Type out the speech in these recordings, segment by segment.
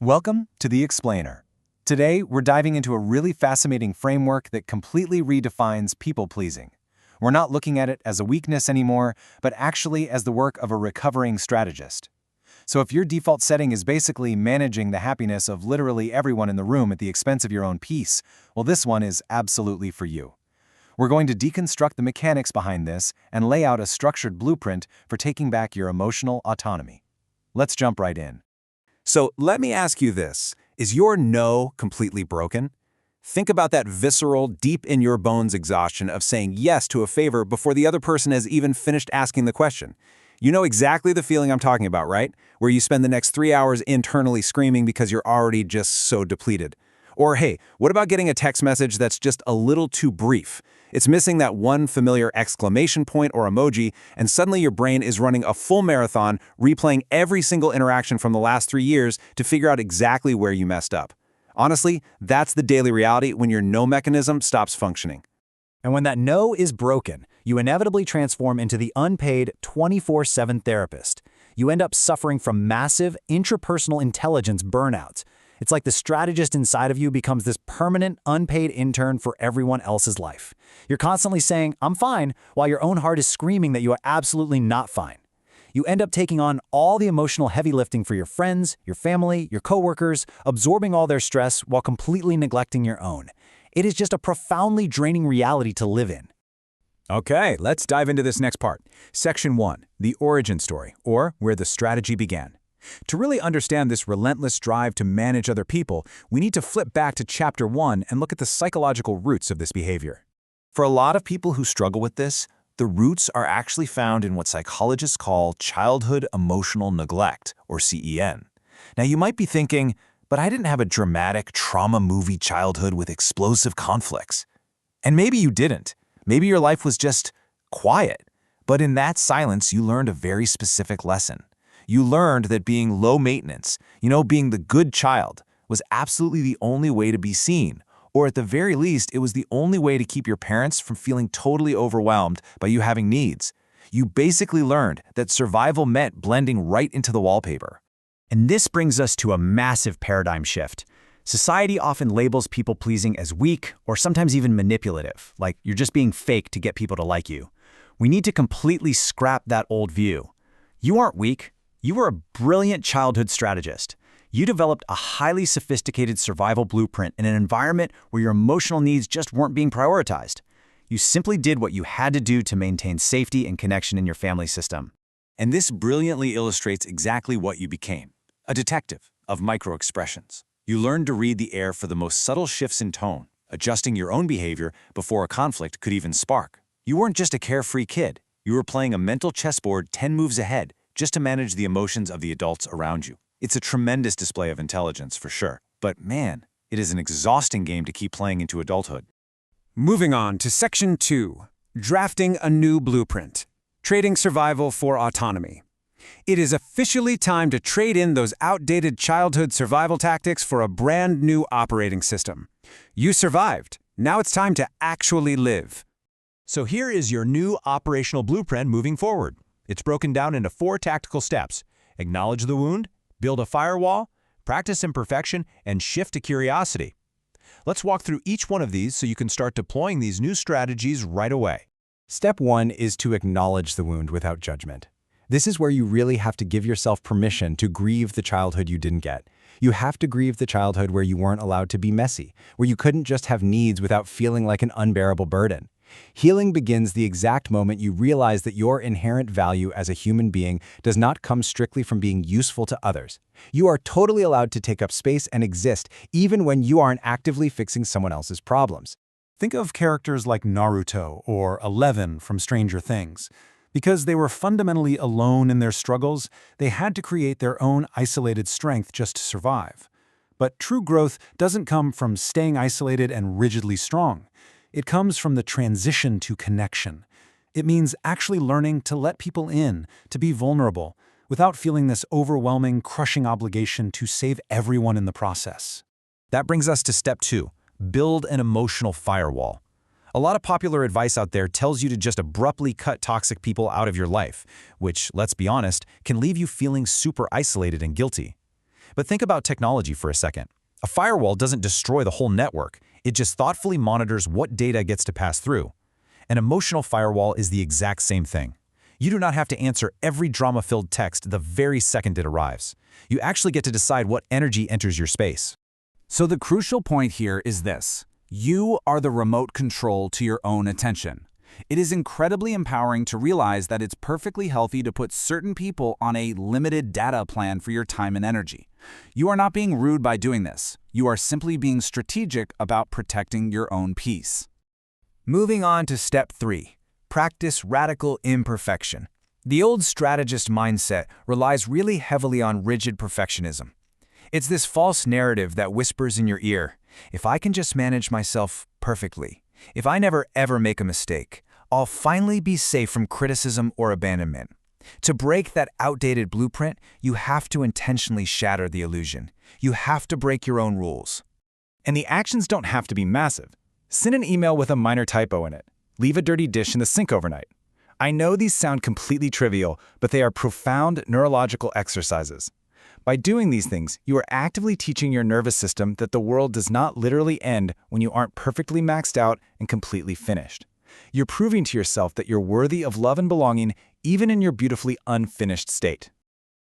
Welcome to The Explainer. Today, we're diving into a really fascinating framework that completely redefines people-pleasing. We're not looking at it as a weakness anymore, but actually as the work of a recovering strategist. So if your default setting is basically managing the happiness of literally everyone in the room at the expense of your own peace, well, this one is absolutely for you. We're going to deconstruct the mechanics behind this and lay out a structured blueprint for taking back your emotional autonomy. Let's jump right in. So let me ask you this. Is your no completely broken? Think about that visceral, deep in your bones exhaustion of saying yes to a favor before the other person has even finished asking the question. You know exactly the feeling I'm talking about, right? Where you spend the next 3 hours internally screaming because you're already just so depleted. Or hey, what about getting a text message that's just a little too brief? It's missing that one familiar exclamation point or emoji, and suddenly your brain is running a full marathon, replaying every single interaction from the last 3 years to figure out exactly where you messed up. Honestly, that's the daily reality when your no mechanism stops functioning. And when that no is broken, you inevitably transform into the unpaid 24/7 therapist. You end up suffering from massive intrapersonal intelligence burnouts. It's like the strategist inside of you becomes this permanent, unpaid intern for everyone else's life. You're constantly saying, "I'm fine," while your own heart is screaming that you are absolutely not fine. You end up taking on all the emotional heavy lifting for your friends, your family, your coworkers, absorbing all their stress while completely neglecting your own. It is just a profoundly draining reality to live in. Okay, let's dive into this next part. Section 1, the origin story, or where the strategy began. To really understand this relentless drive to manage other people, we need to flip back to Chapter 1 and look at the psychological roots of this behavior. For a lot of people who struggle with this, the roots are actually found in what psychologists call childhood emotional neglect, or CEN. Now, you might be thinking, but I didn't have a dramatic trauma movie childhood with explosive conflicts. And maybe you didn't. Maybe your life was just quiet. But in that silence, you learned a very specific lesson. You learned that being low maintenance, being the good child, was absolutely the only way to be seen. Or at the very least, it was the only way to keep your parents from feeling totally overwhelmed by you having needs. You basically learned that survival meant blending right into the wallpaper. And this brings us to a massive paradigm shift. Society often labels people-pleasing as weak or sometimes even manipulative, like you're just being fake to get people to like you. We need to completely scrap that old view. You aren't weak. You were a brilliant childhood strategist. You developed a highly sophisticated survival blueprint in an environment where your emotional needs just weren't being prioritized. You simply did what you had to do to maintain safety and connection in your family system. And this brilliantly illustrates exactly what you became. A detective of micro-expressions. You learned to read the air for the most subtle shifts in tone, adjusting your own behavior before a conflict could even spark. You weren't just a carefree kid. You were playing a mental chessboard 10 moves ahead just to manage the emotions of the adults around you. It's a tremendous display of intelligence for sure, but man, it is an exhausting game to keep playing into adulthood. Moving on to Section 2, drafting a new blueprint, trading survival for autonomy. It is officially time to trade in those outdated childhood survival tactics for a brand new operating system. You survived. Now it's time to actually live. So here is your new operational blueprint moving forward. It's broken down into 4 tactical steps: acknowledge the wound, build a firewall, practice imperfection, and shift to curiosity. Let's walk through each one of these so you can start deploying these new strategies right away. Step 1 is to acknowledge the wound without judgment. This is where you really have to give yourself permission to grieve the childhood you didn't get. You have to grieve the childhood where you weren't allowed to be messy, where you couldn't just have needs without feeling like an unbearable burden. Healing begins the exact moment you realize that your inherent value as a human being does not come strictly from being useful to others. You are totally allowed to take up space and exist even when you aren't actively fixing someone else's problems. Think of characters like Naruto or Eleven from Stranger Things. Because they were fundamentally alone in their struggles, they had to create their own isolated strength just to survive. But true growth doesn't come from staying isolated and rigidly strong. It comes from the transition to connection. It means actually learning to let people in, to be vulnerable, without feeling this overwhelming, crushing obligation to save everyone in the process. That brings us to step 2, build an emotional firewall. A lot of popular advice out there tells you to just abruptly cut toxic people out of your life, which, let's be honest, can leave you feeling super isolated and guilty. But think about technology for a second. A firewall doesn't destroy the whole network. It just thoughtfully monitors what data gets to pass through. An emotional firewall is the exact same thing. You do not have to answer every drama-filled text the very second it arrives. You actually get to decide what energy enters your space. So the crucial point here is this. You are the remote control to your own attention. It is incredibly empowering to realize that it's perfectly healthy to put certain people on a limited data plan for your time and energy. You are not being rude by doing this. You are simply being strategic about protecting your own peace. Moving on to step 3, practice radical imperfection. The old strategist mindset relies really heavily on rigid perfectionism. It's this false narrative that whispers in your ear, if I can just manage myself perfectly, if I never ever make a mistake, I'll finally be safe from criticism or abandonment. To break that outdated blueprint, you have to intentionally shatter the illusion. You have to break your own rules. And the actions don't have to be massive. Send an email with a minor typo in it. Leave a dirty dish in the sink overnight. I know these sound completely trivial, but they are profound neurological exercises. By doing these things, you are actively teaching your nervous system that the world does not literally end when you aren't perfectly maxed out and completely finished. You're proving to yourself that you're worthy of love and belonging even in your beautifully unfinished state.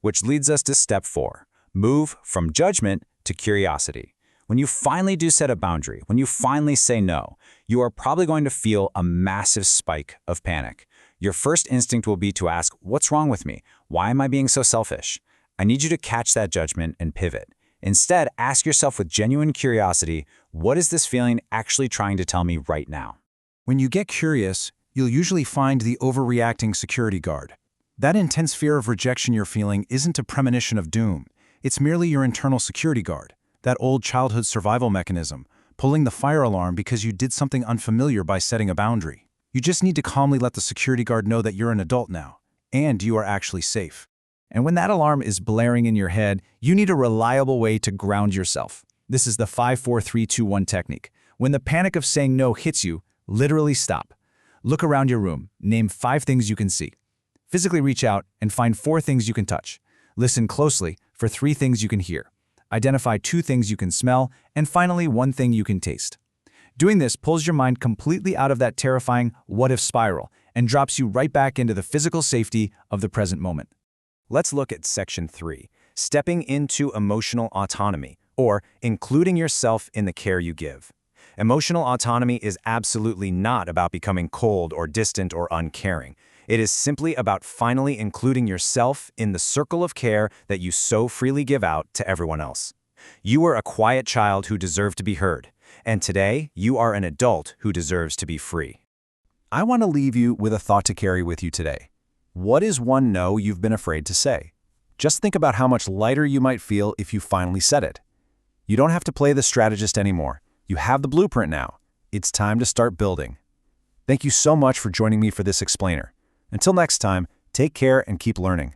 Which leads us to step 4. Move from judgment to curiosity. When you finally do set a boundary, when you finally say no, you are probably going to feel a massive spike of panic. Your first instinct will be to ask, what's wrong with me? Why am I being so selfish? I need you to catch that judgment and pivot. Instead, ask yourself with genuine curiosity, what is this feeling actually trying to tell me right now? When you get curious, you'll usually find the overreacting security guard. That intense fear of rejection you're feeling isn't a premonition of doom. It's merely your internal security guard, that old childhood survival mechanism, pulling the fire alarm because you did something unfamiliar by setting a boundary. You just need to calmly let the security guard know that you're an adult now, and you are actually safe. And when that alarm is blaring in your head, you need a reliable way to ground yourself. This is the 5-4-3-2-1 technique. When the panic of saying no hits you, literally stop. Look around your room, name 5 things you can see. Physically reach out and find 4 things you can touch. Listen closely for 3 things you can hear. Identify 2 things you can smell, and finally 1 thing you can taste. Doing this pulls your mind completely out of that terrifying what-if spiral and drops you right back into the physical safety of the present moment. Let's look at section 3, stepping into emotional autonomy, or including yourself in the care you give. Emotional autonomy is absolutely not about becoming cold or distant or uncaring. It is simply about finally including yourself in the circle of care that you so freely give out to everyone else. You were a quiet child who deserved to be heard, and today you are an adult who deserves to be free. I want to leave you with a thought to carry with you today. What is one no you've been afraid to say? Just think about how much lighter you might feel if you finally said it. You don't have to play the strategist anymore. You have the blueprint now. It's time to start building. Thank you so much for joining me for this explainer. Until next time, take care and keep learning.